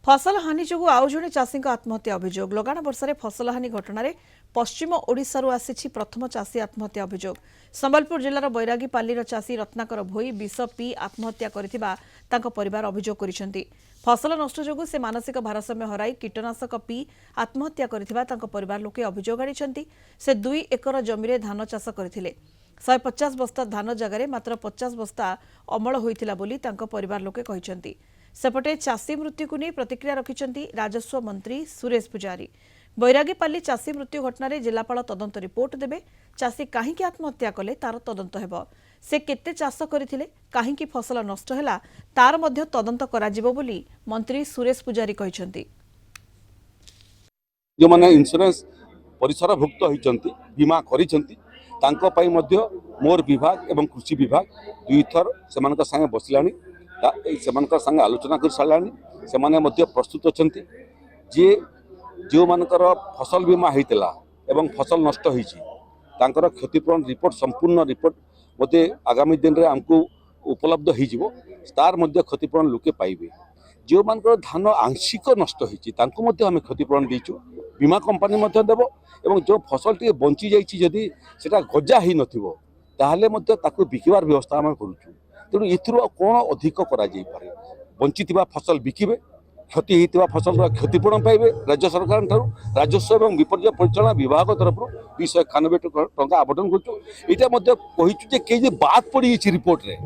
फसल हानि जो आउ जड़े चाषी आत्महत्या अभियोग लगाण वर्षा फसल हानि घटन पश्चिम ओडिशार आसी प्रथम चाषी आत्महत्या अभियोग संबलपुर जिलार बैरागीपाल्लीर चाषी रत्नाकर भोई विष पी आत्महत्या कर परिवार अभियोग कर फसल नष्ट जो से मानसिक भारसाम्य हराई कीटनाशक पी आत्महत्या कर परिवार लोके अभियोग आनी से 2 एकर जमी धान चाष करते 150 बस्ता धान जगार मात्र 50 बस्ता अमल होइथिला बोली परिवार लोके कहिसेंती। सेपटे चाषी मृत्यु को नहीं प्रतिक्रिया रखिंट राजस्व मंत्री सुरेश पुजारी। बैरागीपाल्ली चाषी मृत्यु घटन जिलापाल तदंत रिपोर्ट देबे। चाषी कहीं आत्महत्या कले तार तदंत हेबो। से केते चाष करथिले कहीं फसल नष्ट हैला तार मध्य तदंत कराजिबो बोली मंत्री सुरेश पुजारी कहिसेंती। जो माने इंश्योरेंस परिसरभुक्त होइचंती बीमा करिसंती तांको पई मध्य मोर विभाग एवं कृषि विभाग दुई थर सेमानक संगे बसिलानी सेमानक संगे आलोचना कर सारानी सेमाने मध्य प्रस्तुत अछंती जे जो मानकर फसल बीमा हेतिला एवं फसल नष्ट होईची तांकर क्षतिपूरण रिपोर्ट संपूर्ण रिपोर्ट मते आगामी दिन रे हमको उपलब्ध हो जिवो तार मध्य क्षतिपूरण लोके पाइबे। जो मानकर धान आंशिक नष्ट होईची तांको मध्य हम क्षतिपूरण देइचु बीमा कंपनी मध्य देबो एवं जो फसल टी बंची जाइची जदी सेटा गजा ही नथिबो ताहले मध्य ताकू बिकिबार व्यवस्था हम करूछु। तेणु एथिरो कोन अधिक करा जाई पारे बंचितिबा फसल बिकिबे क्षति होइतिबा फसल क्षतिपूरण पाइबे राज्य सरकार राजस्व एवं विपर्य परिचालन विभाग तरफ 291 टंका आवेदन करछु। एटा मध्य कहिछु जे के जे बात पड़ी छि रिपोर्ट रे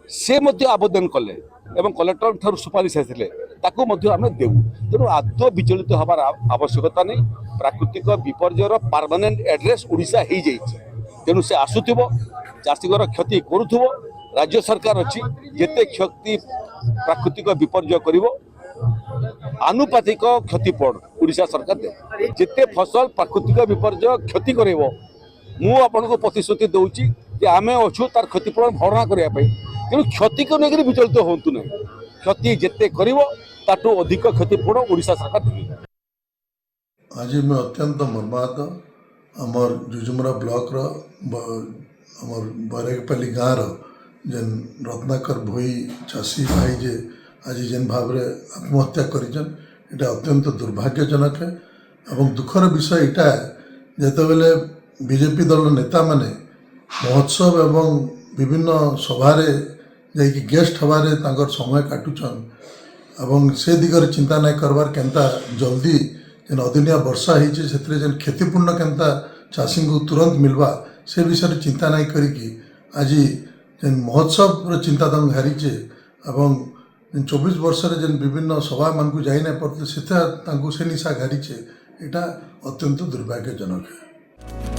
से मध्य आवेदन कले एवं कलेक्टर ठार सुपारिश आसिले ताकू मध्य आमे देउ। तेणु आदौ विचलित हबार आवश्यकता नहीं प्राकृतिक विपर्यर परमानेंट एड्रेस ओडिशा हो जाइछि। तेणु से आसुथिबो चाषीगर क्षति करूथुबो राज्य सरकार अच्छी जेते क्षति प्राकृतिक विपर्य करिवो आनुपातिक क्षतिपूरण ओडिशा सरकार दे जेते फसल प्राकृतिक विपर्य क्षति करेबो मु आपनको प्रतिश्रुति दउची कि आमे अछु तार क्षतिपूरण भरणा करिया पई। तेणु क्षति को लेकर विचलित होतु नहीं क्षति जेते करिवो ताटू अधिक क्षतिपूरण ओडिशा सरकार देबे। आज मैं अत्यंत मर्माहत आमर जुजुमरा ब्लॉक आमर बैरागीपाल्ली गाँव जेन रत्नाकर भोई चाषी भाई जे आज जेन भाव आत्महत्या करिजन एटा अत्यंत दुर्भाग्यजनक है एवं दुखर विषय एटा जेतेबेले बीजेपी दल नेता माने महोत्सव एवं विभिन्न सभारे जाइकी गेस्ट हबारे तांकर समय काटुचन एवं से दिगरे चिंता नहीं करबार केनता जल्दी जेन अदिनिया वर्षा होती से जेन क्षतिपूर्ण केनता चाषी को तुरंत मिलवा से विषय चिंता नहीं करिकी आज जेन महोत्सव चिंता तंग हारीचे एवं 24 वर्ष जेन विभिन्न सभा मान को जाई नहीं पड़ते से निशा घारीचे एटा अत्यंत दुर्भाग्यजनक है।